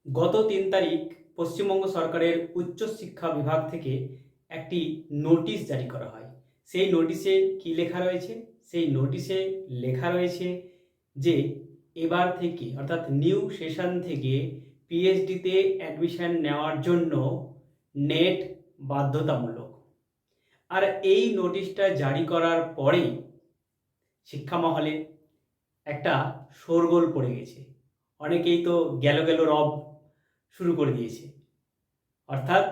গত ৩ তারিখ পশ্চিমবঙ্গ সরকারের উচ্চশিক্ষা বিভাগ থেকে একটি নোটিশ জারি করা হয়। সেই নোটিশে কি লেখা রয়েছে? সেই নোটিশে লেখা রয়েছে যে এবার থেকে অর্থাৎ নিউ সেশন থেকে পিএইচডিতে অ্যাডমিশন নেওয়ার জন্য নেট বাধ্যতামূলক। আর এই নোটিশটা জারি করার পরেই শিক্ষা মহলে একটা শোরগোল পড়ে গেছে। অনেকেই তো গেল গেল রব শুরু করে দিয়েছে। অর্থাৎ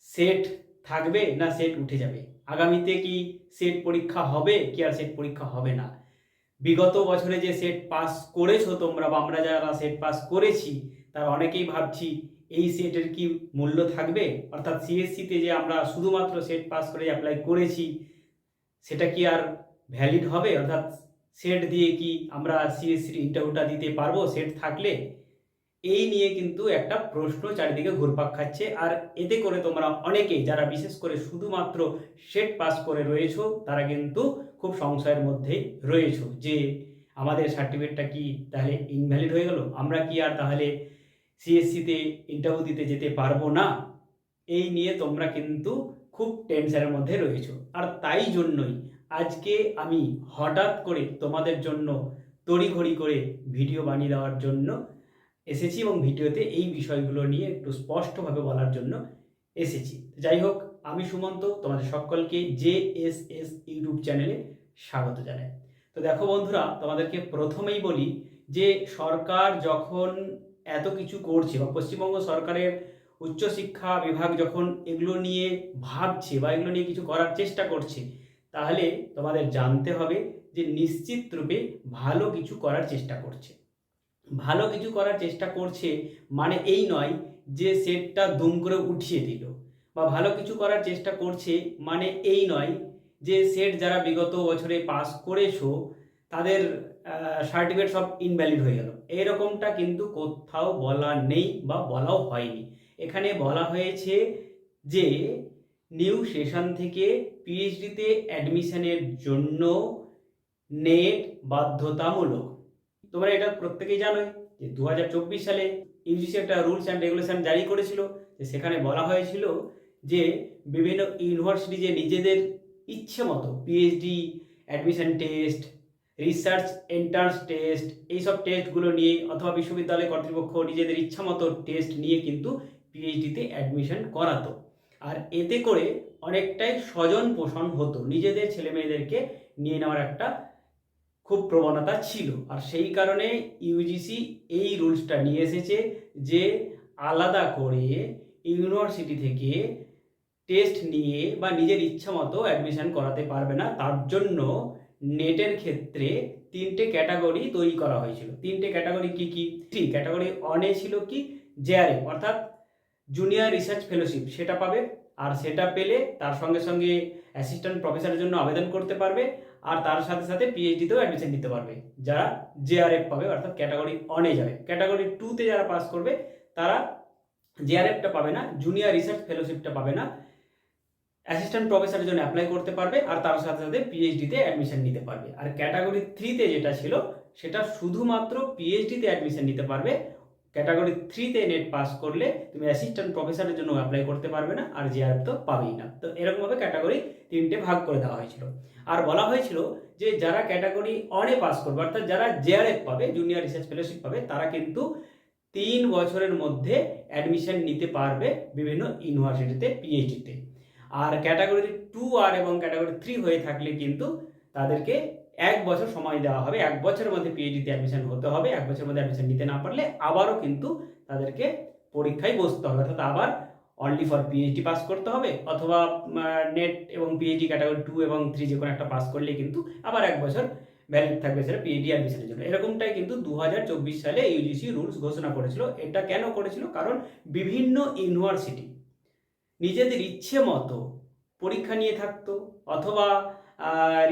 সেট থাকবে না সেট উঠে যাবে, আগামীতে কি সেট পরীক্ষা হবে কি আর সেট পরীক্ষা হবে না। বিগত বছরে যে সেট পাস করেছো তোমরা বা আমরা যারা সেট পাস করেছি তার অনেকেই ভাবছি এই সেটের কি মূল্য থাকবে, অর্থাৎ সিএসসিতে যে আমরা শুধুমাত্র সেট পাস করে অ্যাপ্লাই করেছি সেটা কি আর ভ্যালিড হবে, অর্থাৎ সেট দিয়ে কি আমরা সিএসসির ইন্টারভিউটা দিতে পারবো সেট থাকলে। এই নিয়ে কিন্তু একটা প্রশ্ন চারিদিকে ঘুরপাক খাচ্ছে। আর এতে করে তোমরা অনেকেই যারা বিশেষ করে শুধুমাত্র সেট পাস করে রয়েছো তারা কিন্তু খুব সংশয়ের মধ্যেই রয়েছো যে আমাদের সার্টিফিকেটটা কি তাহলে ইনভ্যালিড হয়ে গেল, আমরা কি আর তাহলে সিএসসিতে ইন্টারভিউ দিতে যেতে পারবো না। এই নিয়ে তোমরা কিন্তু খুব টেনশনের মধ্যে রয়েছো। আর তাই জন্যই আজকে আমি হঠাৎ করে তোমাদের জন্য তড়িঘড়ি করে ভিডিও বানিয়ে দেওয়ার জন্য এসেছি এবং ভিডিওতে এই বিষয়গুলো নিয়ে একটু স্পষ্টভাবে বলার জন্য এসেছি। যাই হোক, আমি সুমন্ত তোমাদের সকলকে জেএসএস ইউটিউব চ্যানেলে স্বাগত জানাই। তো দেখো বন্ধুরা, তোমাদেরকে প্রথমেই বলি যে সরকার যখন এত কিছু করছে বা পশ্চিমবঙ্গ সরকারের উচ্চশিক্ষা বিভাগ যখন এগুলো নিয়ে ভাবছে বা এগুলো নিয়ে কিছু করার চেষ্টা করছে, তাহলে তোমাদের জানতে হবে যে নিশ্চিত রূপে ভালো কিছু করার চেষ্টা করছে। ভালো কিছু করার চেষ্টা করছে মানে এই নয় যে সেটটা দুম করে উঠিয়ে দিল, বা ভালো কিছু করার চেষ্টা করছে মানে এই নয় যে সেট যারা বিগত বছরে পাস করেছো তাদের সার্টিফিকেট সব ইনভ্যালিড হয়ে গেল। এরকমটা কিন্তু কোথাও বলা নেই বা বলাও হয়নি। এখানে বলা হয়েছে যে নিউ সেশন থেকে পিএইচডিতে অ্যাডমিশনের জন্য নেট বাধ্যতামূলক। তোমরা এটা প্রত্যেকেই জানোই যে 2024 সালে ইউজিসি একটা রুলস অ্যান্ড রেগুলেশন জারি করেছিল, যে সেখানে বলা হয়েছিল যে বিভিন্ন ইউনিভার্সিটি যে নিজেদের ইচ্ছে মতো PhD admission test, research entrance test, এইসব টেস্টগুলো নিয়ে অথবা বিশ্ববিদ্যালয় কর্তৃপক্ষ নিজেদের ইচ্ছা মতো টেস্ট নিয়ে কিন্তু পিএইচডিতে অ্যাডমিশন করাতো। আর এতে করে অনেকটাই স্বজন পোষণ হতো, নিজেদের ছেলে মেয়েদেরকে নিয়ে নেওয়ার একটা খুব প্রবণতা ছিল। আর সেই কারণে ইউজিসি এই রুলসটা নিয়ে এসেছে যে আলাদা করে ইউনিভার্সিটি থেকে টেস্ট নিয়ে বা নিজের ইচ্ছা মতো অ্যাডমিশন করাতে পারবে না। তার জন্য নেটের ক্ষেত্রে 3টে ক্যাটাগরি তৈরি করা হয়েছিল। 3টে ক্যাটাগরি কি কি? ক্যাটাগরি 1 ছিল কি জেআরএফ অর্থাৎ জুনিয়র রিসার্চ ফেলোশিপ, সেটা পাবে। আর সেটা পেলে তার সঙ্গে সঙ্গে অ্যাসিস্ট্যান্ট প্রফেসরের জন্য আবেদন করতে পারবে, আর তার সাথে সাথে পিএইচডিতেও অ্যাডমিশন নিতে পারবে যারা জেআরএফ পাবে, অর্থাৎ ক্যাটাগরি 1-এ যাবে। ক্যাটাগরি 2-তে যারা পাস করবে তারা জেআরএফটা পাবে না, জুনিয়র রিসার্চ ফেলোশিপটা পাবে না, অ্যাসিস্ট্যান্ট প্রফেসরের জন্য অ্যাপ্লাই করতে পারবে, আর তার সাথে সাথে পিএইচডিতে অ্যাডমিশন নিতে পারবে। আর ক্যাটাগরি 3-তে যেটা ছিল সেটা শুধুমাত্র পিএইচডিতে অ্যাডমিশন নিতে পারবে। ক্যাটাগরি 3-তে নেট পাস করলে তুমি অ্যাসিস্ট্যান্ট প্রফেসরের জন্য অ্যাপ্লাই করতে পারবে না, আর জেআরএফ তো পাবেই না। তো এরকমভাবে ক্যাটাগরি 3টে ভাগ করে দেওয়া হয়েছিল। আর বলা হয়েছিল যে যারা ক্যাটাগরি 1-এ পাস করবে অর্থাৎ যারা জেআরএফ পাবে, জুনিয়র রিসার্চ ফেলোশিপ পাবে, তারা কিন্তু 3 বছরের মধ্যে অ্যাডমিশন নিতে পারবে বিভিন্ন ইউনিভার্সিটিতে পিএইচডিতে। আর ক্যাটাগরি 2 আর এবং ক্যাটাগরি 3 হয়ে থাকলে কিন্তু তাদেরকে 1 বছর সময় দেওয়া হবে। 1 বছরের মধ্যে পিএইচডিতে অ্যাডমিশন হতে হবে। 1 বছরের মধ্যে অ্যাডমিশন নিতে না পারলে আবারও কিন্তু তাদেরকে পরীক্ষায় বসতে হবে, অর্থাৎ আবার অনলি ফর পিএইচডি পাস করতে হবে, অথবা নেট এবং পিএইচডি ক্যাটাগরি 2 এবং 3 যে কোনো একটা পাস করলে কিন্তু আবার 1 বছর ভ্যালিড থাকবে সেটা পিএইচডি অ্যাডমিশনের জন্য। এরকমটাই কিন্তু 2024 সালে ইউজিসি রুলস ঘোষণা করেছিল। এটা কেন করেছিল? কারণ বিভিন্ন ইউনিভার্সিটি নিজেদের ইচ্ছে মতো পরীক্ষা নিয়ে থাকতো, অথবা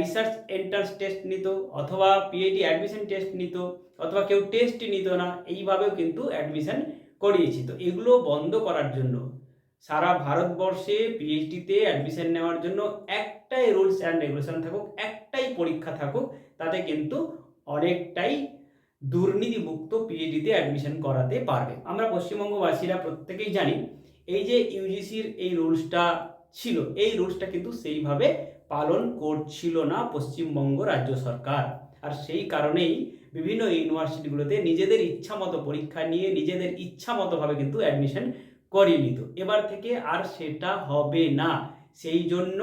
রিসার্চ এন্ট্রান্স টেস্ট নিত, অথবা পিএইচডি অ্যাডমিশন টেস্ট নিত, অথবা কেউ টেস্টই নিত না, এইভাবেও কিন্তু অ্যাডমিশন করিয়েছি। তো এগুলো বন্ধ করার জন্য সারা ভারতবর্ষে পিএইচডিতে অ্যাডমিশন নেওয়ার জন্য একটাই রুলস অ্যান্ড রেগুলেশন থাকুক, একটাই পরীক্ষা থাকুক, তাতে কিন্তু অনেকটাই দুর্নীতিমুক্ত পিএইচডিতে অ্যাডমিশন করাতে পারবে। আমরা পশ্চিমবঙ্গবাসীরা প্রত্যেকেই জানি এই যে ইউজিসির এই রুলসটা ছিল, এই রুলসটা কিন্তু সেইভাবে পালন করছিল না পশ্চিমবঙ্গ রাজ্য সরকার। আর সেই কারণেই বিভিন্ন ইউনিভার্সিটিগুলোতে নিজেদের ইচ্ছা মতো পরীক্ষা নিয়ে নিজেদের ইচ্ছা মতোভাবে কিন্তু অ্যাডমিশন করিয়ে নিত। এবার থেকে আর সেটা হবে না। সেই জন্য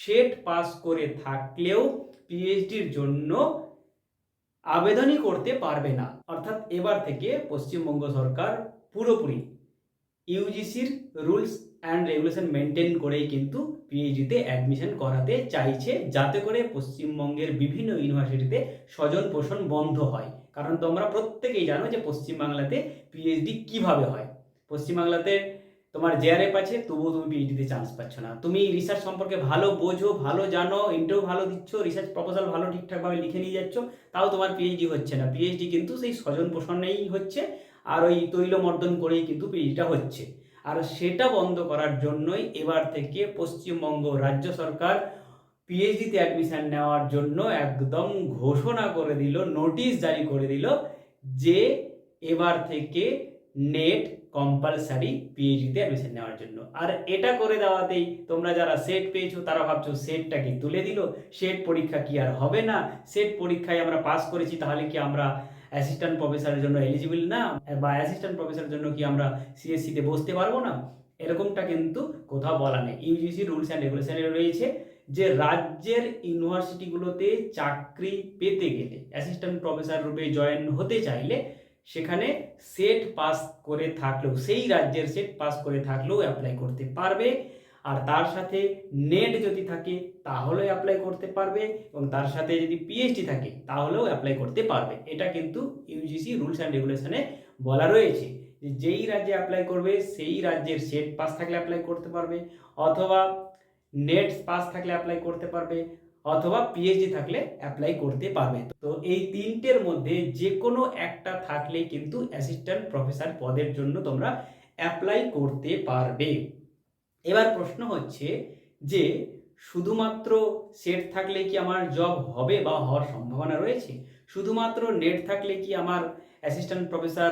সেট পাস করে থাকলেও পিএইচডির জন্য আবেদনই করতে পারবে না। অর্থাৎ এবার থেকে পশ্চিমবঙ্গ সরকার পুরোপুরি ইউজিসির রুলস অ্যান্ড রেগুলেশন মেনটেন করেই কিন্তু পিএইচডিতে অ্যাডমিশন করাতে চাইছে, যাতে করে পশ্চিমবঙ্গের বিভিন্ন ইউনিভার্সিটিতে স্বজন পোষণ বন্ধ হয়। কারণ তোমরা প্রত্যেকেই জানো যে পশ্চিমবাংলাতে পিএইচডি কিভাবে হয়। পশ্চিমবাংলাতে তোমার জেআরএফ আছে, তবুও তুমি পিএইচডিতে চান্স পাচ্ছ না। তুমি রিসার্চ সম্পর্কে ভালো বোঝো, ভালো জানো, ইন্টারভিউ ভালো দিচ্ছ, রিসার্চ প্রপোজাল ভালো ঠিকঠাকভাবে লিখে নিয়ে যাচ্ছ, তাও তোমার পিএইচডি হচ্ছে না। পিএইচডি কিন্তু সেই স্বজন পোষণেই হচ্ছে, আর ওই তৈলমর্দন করেই কিন্তু পিএইচডিটা হচ্ছে। আর সেটা বন্ধ করার জন্যই এবার থেকে পশ্চিমবঙ্গ রাজ্য সরকার পিএইচডিতে অ্যাডমিশন নেওয়ার জন্য একদম ঘোষণা করে দিল, নোটিশ জারি করে দিল যে এবার থেকে নেট কম্পালসারি পিএইচডিতে অ্যাডমিশন নেওয়ার জন্য। আর এটা করে দেওয়াতেই তোমরা যারা সেট পেয়েছো তারা ভাবছো সেটটাকে তুলে দিল, সেট পরীক্ষা কি আর হবে না, সেট পরীক্ষায় আমরা পাস করেছি তাহলে কি আমরা অ্যাসিস্ট্যান্ট প্রফেসরের জন্য এলিজিবল না, বা অ্যাসিস্ট্যান্ট প্রফেসরের জন্য কি আমরা সিএসসিতে বসতে পারবো না? এরকমটা কিন্তু কোথাও বলা নেই। ইউজিসি রুলস অ্যান্ড রেগুলেশনে রয়েছে যে রাজ্যের ইউনিভার্সিটিগুলোতে চাকরি পেতে গেলে, অ্যাসিস্ট্যান্ট প্রফেসর রূপে জয়েন হতে চাইলে সেখানে সেট পাস করে থাকলেও, সেই রাজ্যের সেট পাস করে থাকলেও অ্যাপ্লাই করতে পারবে। আর তার সাথে নেট যদি থাকে তাহলেও অ্যাপ্লাই করতে পারবে, এবং তার সাথে যদি পিএইচডি থাকে তাহলেও অ্যাপ্লাই করতে পারবে। এটা কিন্তু ইউজিসি রুলস অ্যান্ড রেগুলেশনে বলা রয়েছে যে যেই রাজ্যে অ্যাপ্লাই করবে সেই রাজ্যের সেট পাস থাকলে অ্যাপ্লাই করতে পারবে, অথবা নেট পাস থাকলে অ্যাপ্লাই করতে পারবে, অথবা পিএইচডি থাকলে অ্যাপ্লাই করতে পারবে। তো এই তিনটের মধ্যে যে কোনো একটা থাকলে কিন্তু অ্যাসিস্ট্যান্ট প্রফেসর পদের জন্য তোমরা অ্যাপ্লাই করতে পারবে। এবার প্রশ্ন হচ্ছে যে শুধুমাত্র সেট থাকলে কি আমার জব হবে বা হওয়ার সম্ভাবনা রয়েছে? শুধুমাত্র নেট থাকলে কি আমার অ্যাসিস্ট্যান্ট প্রফেসর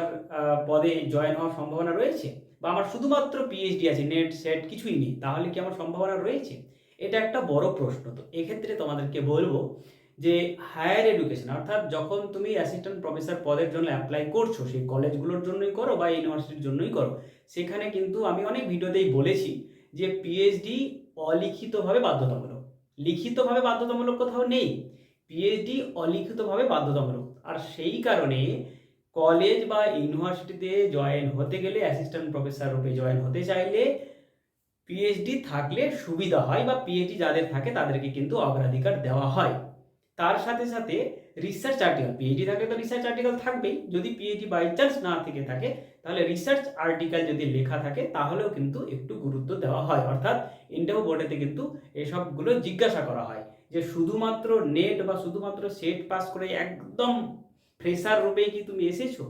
পদে জয়েন হওয়ার সম্ভাবনা রয়েছে? বা আমার শুধুমাত্র পিএইচডি আছে, নেট সেট কিছুই নেই, তাহলে কি আমার সম্ভাবনা রয়েছে? এটা একটা বড় প্রশ্ন। তো এক্ষেত্রে তোমাদেরকে বলবো যে হায়ার এডুকেশন, অর্থাৎ যখন তুমি অ্যাসিস্ট্যান্ট প্রফেসর পদের জন্য অ্যাপ্লাই করছো, সেই কলেজগুলোর জন্যই করো বা ইউনিভার্সিটির জন্যই করো, সেখানে কিন্তু আমি অনেক ভিডিওতেই বলেছি যে পিএইচডি অলিখিতভাবে বাধ্যতামূলক। লিখিতভাবে বাধ্যতামূলক কোথাও নেই, পিএইচডি অলিখিতভাবে বাধ্যতামূলক। আর সেই কারণে কলেজ বা ইউনিভার্সিটিতে জয়েন হতে গেলে, অ্যাসিস্ট্যান্ট প্রফেসর রূপে জয়েন হতে চাইলে পিএইচডি থাকলে সুবিধা হয়, বা পিএইচডি যাদের থাকে তাদেরকে কিন্তু অগ্রাধিকার দেওয়া হয়। তার সাথে সাথে রিসার্চ আর্টিকেল, পিএইচডি থাকলে তো রিসার্চ আর্টিকেল থাকবেই, যদি পিএইচডি বাই চান্স না থেকে থাকে তাহলে রিসার্চ আর্টিকেল যদি লেখা থাকে তাহলেও কিন্তু একটু গুরুত্ব দেওয়া হয়। অর্থাৎ ইন্টারভিউ বোর্ডেতে কিন্তু এসবগুলো জিজ্ঞাসা করা হয় যে শুধুমাত্র নেট বা শুধুমাত্র সেট পাস করে একদম ফ্রেশার রূপেই কি তুমি এসেছো,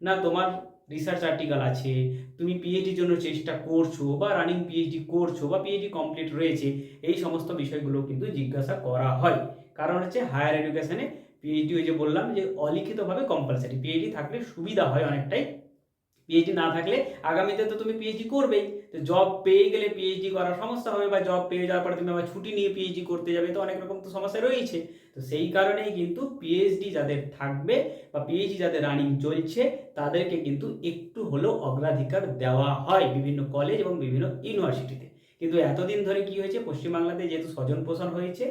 না তোমার রিসার্চ আর্টিকেল আছে, তুমি পিএইচডির জন্য চেষ্টা করছো বা রানিং পিএইচডি করছো বা পিএইচডি কমপ্লিট রয়েছে, এই সমস্ত বিষয়গুলো কিন্তু জিজ্ঞাসা করা হয়। কারণ হচ্ছে হায়ার এডুকেশনে পিএইচডি, ওই যে বললাম যে অলিখিতভাবে কম্পালসারি, পিএইচডি থাকলে সুবিধা হয় অনেকটাই, পিএইচডি না থাকলে আগামীতে তো তুমি পিএইচডি করবেই, তো জব পেয়ে গেলে পিএইচডি করার সমস্যা হবে, বা জব পেয়ে যাওয়ার পরে তুমি আবার ছুটি নিয়ে পিএইচডি করতে যাবে, তো অনেক রকম তো সমস্যা রয়েছে। তো সেই কারণেই কিন্তু পিএইচডি যাদের থাকবে বা পিএইচডি যাদের রানিং চলছে তাদেরকে কিন্তু একটু হলেও অগ্রাধিকার দেওয়া হয় বিভিন্ন কলেজ এবং বিভিন্ন ইউনিভার্সিটিতে। কিন্তু এতদিন ধরে কি হয়েছে, পশ্চিমবাংলাতে যেহেতু স্বজন পোষণ হয়েছে,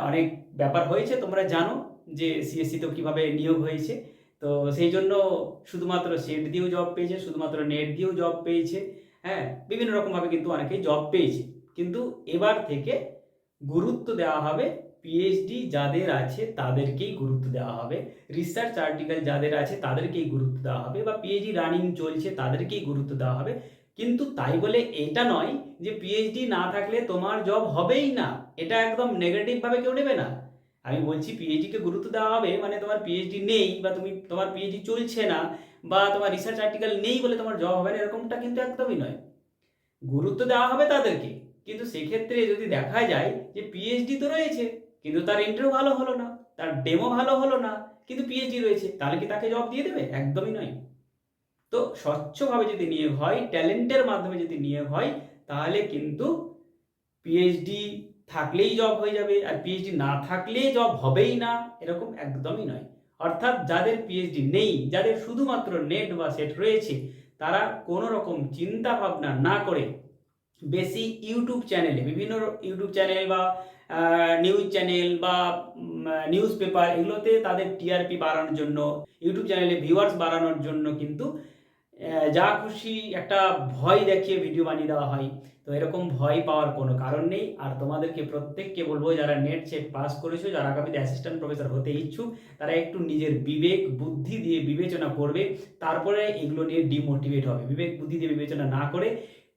অনেক ব্যাপার হয়েছে, তোমরা জানো যে সিএসসিতেও কীভাবে নিয়োগ হয়েছে। তো সেই জন্য শুধুমাত্র সেট দিয়েও জব পেয়েছে, শুধুমাত্র নেট দিয়েও জব পেয়েছে, হ্যাঁ, বিভিন্ন রকমভাবে কিন্তু অনেকেই জব পেয়েছে। কিন্তু এবার থেকে গুরুত্ব দেওয়া হবে পিএইচডি যাদের আছে তাদেরকেই গুরুত্ব দেওয়া হবে, রিসার্চ আর্টিকেল যাদের আছে তাদেরকেই গুরুত্ব দেওয়া হবে, বা পিএইচডি রানিং চলছে তাদেরকেই গুরুত্ব দেওয়া হবে। কিন্তু তাই বলে এটা নয় যে পিএইচডি না থাকলে তোমার জব হবেই না, এটা একদম নেগেটিভভাবে কেউ নেবে না। আমি বলছি পিএইচডিকে গুরুত্ব দেওয়া হবে মানে তোমার পিএইচডি নেই বা তোমার পিএইচডি চলছে না বা তোমার রিসার্চ আর্টিকেল নেই বলে তোমার জব হবে না, এরকমটা কিন্তু একদমই নয়। গুরুত্ব দেওয়া হবে তাদেরকে, কিন্তু সেক্ষেত্রে যদি দেখা যায় যে পিএইচডি তো রয়েছে কিন্তু তার ইন্টারভিউ ভালো হলো না, তার ডেমো ভালো হলো না, কিন্তু পিএইচডি রয়েছে, তাহলে কি তাকে জব দিয়ে দেবে? একদমই নয়। তো স্বচ্ছভাবে যদি নিয়োগ হয়, ট্যালেন্টের মাধ্যমে যদি নিয়োগ হয়, তাহলে কিন্তু পিএইচডি থাকলেই জব হয়ে যাবে আর পিএইচডি না থাকলে জব হবেই না, এরকম একদমই নয়। অর্থাৎ যাদের পিএইচডি নেই, যাদের শুধুমাত্র নেট বা সেট রয়েছে, তারা কোনো রকম চিন্তা ভাবনা না করে বেশি ইউটিউব চ্যানেলে, বিভিন্ন ইউটিউব চ্যানেল বা নিউজ চ্যানেল বা নিউজ পেপার, এগুলোতে তাদের টিআরপি বাড়ানোর জন্য, ইউটিউব চ্যানেলে ভিউয়ার্স বাড়ানোর জন্য কিন্তু যা খুশি একটা ভয় দেখিয়ে ভিডিও বানিয়ে দেওয়া হয়। তো এরকম ভয় পাওয়ার কোনো কারণ নেই। আর তোমাদেরকে প্রত্যেককে বলবো, যারা নেট সেট পাস করেছো, যারা আগামীতে অ্যাসিস্ট্যান্ট প্রফেসর হতে ইচ্ছুক, তারা একটু নিজের বিবেক বুদ্ধি দিয়ে বিবেচনা করবে, তারপরে এগুলো নিয়ে ডিমোটিভেট হবে। বিবেক বুদ্ধি দিয়ে বিবেচনা না করে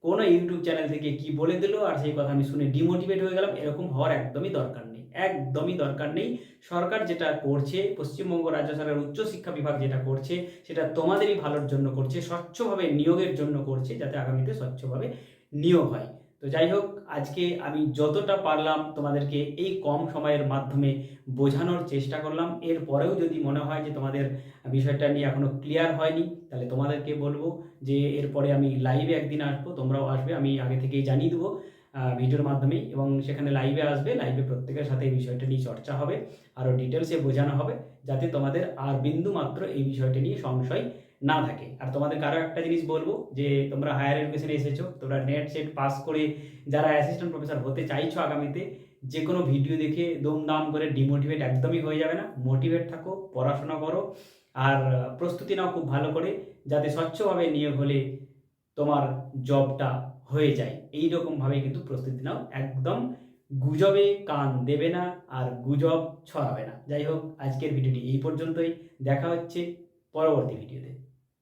কোনো ইউটিউব চ্যানেল থেকে কি বলে দিল আর সেই কথা আমি শুনে ডিমোটিভেট হয়ে গেলাম, এরকম হওয়ার একদমই দরকার নেই, একদমই দরকার নেই। সরকার যেটা করছে, পশ্চিমবঙ্গ রাজ্য সরকারের উচ্চশিক্ষা বিভাগ যেটা করছে, সেটা তোমাদেরই ভালোর জন্য করছে, স্বচ্ছভাবে নিয়োগের জন্য করছে, যাতে আগামীতে স্বচ্ছভাবে নিয়োগ হয়। তো যাই হোক, আজকে আমি যতটা পারলাম তোমাদেরকে এই কম সময়ের মাধ্যমে বোঝানোর চেষ্টা করলাম। এরপরেও যদি মনে হয় যে তোমাদের বিষয়টা নিয়ে এখনও ক্লিয়ার হয়নি, তাহলে তোমাদেরকে বলবো যে এরপরে আমি লাইভে একদিন আসবো, তোমরাও আসবে, আমি আগে থেকেই জানিয়ে দেবো ভিডিওর মাধ্যমে, এবং সেখানে লাইভে আসবে। লাইভে প্রত্যেকের সাথে এই বিষয়টা নিয়ে চর্চা হবে, আরও ডিটেলসে বোঝানো হবে, যাতে তোমাদের আর বিন্দু মাত্র এই বিষয়টা নিয়ে সংশয় না থাকে। আর তোমাদেরকে আরও একটা জিনিস বলবো, যে তোমরা হায়ার এডুকেশনে এসেছো, তোমরা নেট সেট পাস করে যারা অ্যাসিস্ট্যান্ট প্রফেসর হতে চাইছো আগামীতে, যে কোনো ভিডিও দেখে দমদাম করে ডিমোটিভেট একদমই হয়ে যাবে না। মোটিভেট থাকো, পড়াশোনা করো, আর প্রস্তুতি নাও খুব ভালো করে, যাতে স্বচ্ছভাবে নিয়োগ হলে তোমার জবটা হয়ে যায়। এই রকমভাবে কিন্তু প্রস্তুতি নাও, একদম গুজবে কান দেবে না আর গুজব ছড়াবে না। যাই হোক, আজকের ভিডিওটি এই পর্যন্তই। দেখা হচ্ছে পরবর্তী ভিডিওতে।